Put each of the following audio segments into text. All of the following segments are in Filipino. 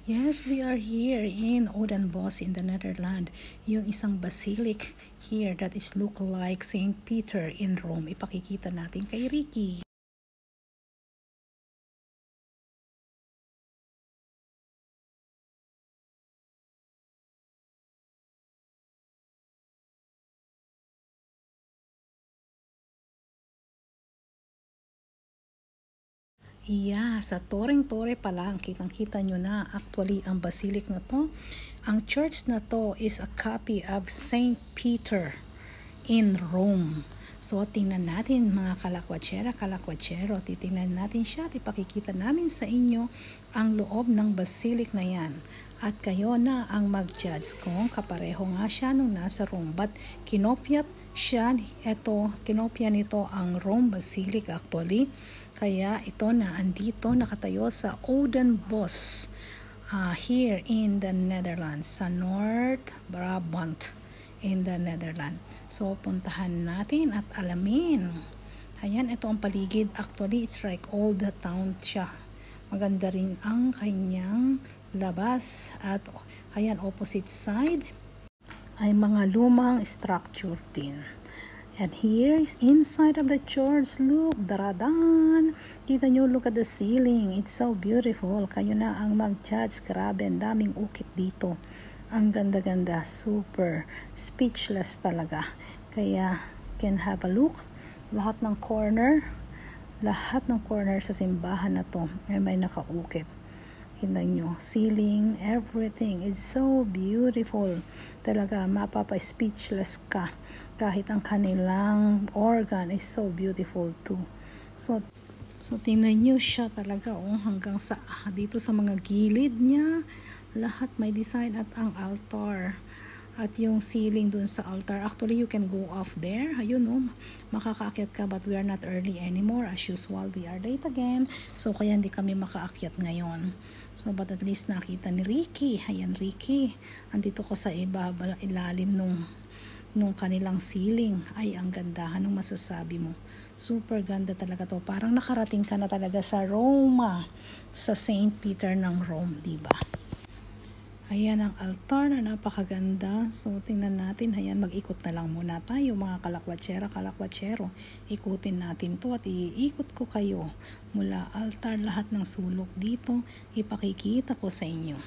Yes, we are here in Oudenbosch in the Netherlands. Yung isang basilic here that is look like St. Peter in Rome. Ipakikita natin kay Ricky. Yeah, sa Toreng-Tore pa lang, kitang-kita nyo na actually ang basilic na to. Ang church na to is a copy of St. Peter in Rome. So, tingnan natin mga kalakwatsero, titingnan natin siya at ipakikita namin sa inyo ang loob ng basilic na yan. At kayo na ang mag-judge kung kapareho nga siya nung nasa Rome. But kinopya nito ang Rome Basilic actually. Kaya ito na andito nakatayo sa Oudenbosch here in the Netherlands, sa North Brabant in the Netherlands. So, puntahan natin at alamin. Ayan, ito ang paligid. Actually, it's like all the town siya. Maganda rin ang kanyang labas. At ayan, opposite side ay mga lumang structure din. And here is inside of the church. Look, daradan. Kita nyo, look at the ceiling. It's so beautiful. Kayo na ang mag-judge. Grabe, ang daming ukit dito. Ang ganda-ganda. Super. Speechless talaga. Kaya, can have a look. Lahat ng corner sa simbahan na to ay may nakaukit. Tingnan nyo, ceiling, everything is so beautiful. Talaga, mapapa-speechless ka. Kahit ang kanilang organ is so beautiful too. So tingnan nyo siya talaga, hanggang sa dito sa mga gilid niya, lahat may design at ang altar. At yung ceiling dun sa altar, actually you can go off there. Ayun makakaakyat ka, but we are not early anymore. As usual, we are late again. So kaya hindi kami makaakyat ngayon. So but at least nakita ni Ricky. Ayan Ricky, andito ko sa ilalim nung kanilang ceiling. Ay, ang ganda. Anong masasabi mo? Super ganda talaga to. Parang nakarating ka na talaga sa Roma, sa St. Peter ng Rome, diba? Ayan ang altar na napakaganda. So, tingnan natin. Ayan, mag-ikot na lang muna tayo mga kalakwatsero. Ikutin natin to at iikot ko kayo mula altar, lahat ng sulok dito. Ipakikita ko sa inyo.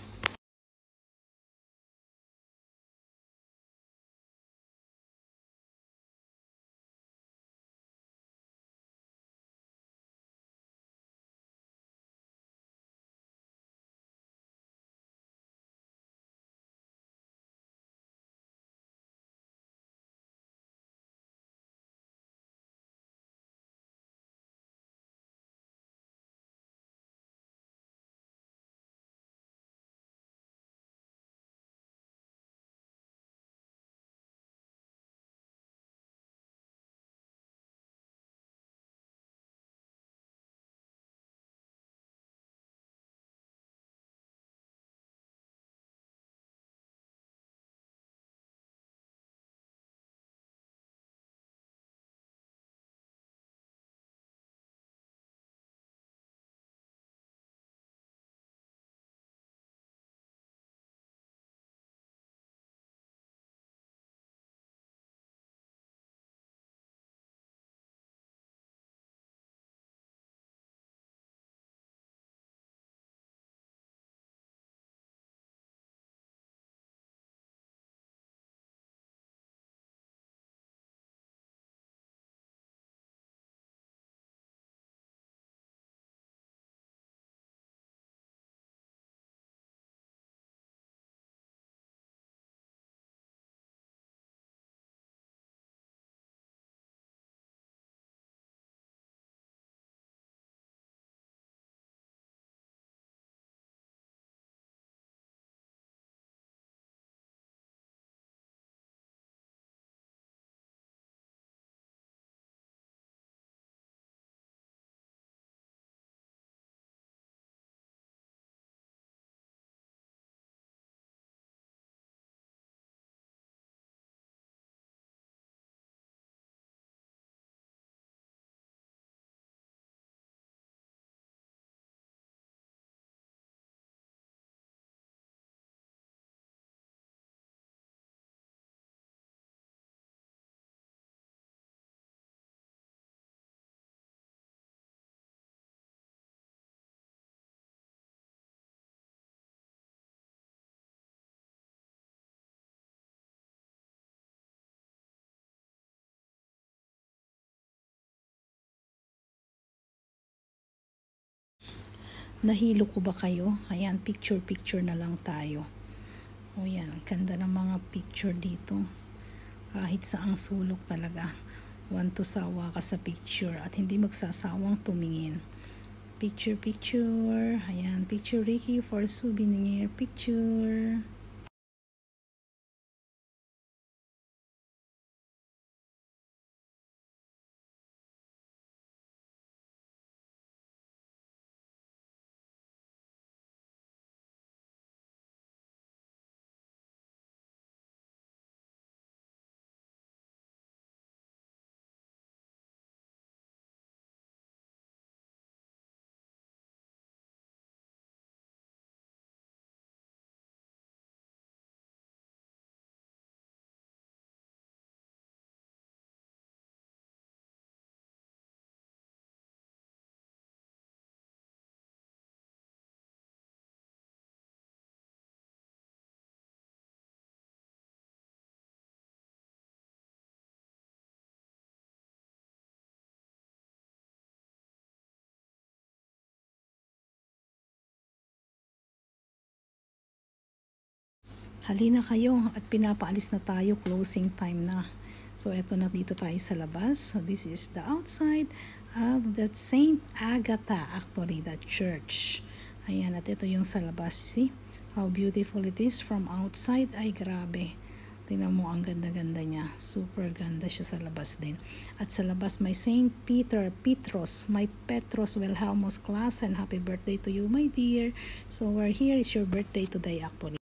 Nahilo ko ba kayo? Ayan, picture na lang tayo. O yan, ang ganda ng mga picture dito. Kahit saang sulok talaga. Want to sawa ka sa picture at hindi magsasawang tumingin. Picture. Ayan, picture Ricky for souvenir picture. Halina kayo at pinapaalis na tayo, closing time na. So eto na, dito tayo sa labas. So this is the outside of that Saint Agatha, actually that church. Ayan, at ito yung sa labas. See how beautiful it is from outside. Ay grabe, tingnan mo, ang ganda-ganda niya. Super ganda siya sa labas din. At sa labas may Saint Petros, my Petros Wilhelmus class, and happy birthday to you, my dear. So we're here, is your birthday today actually.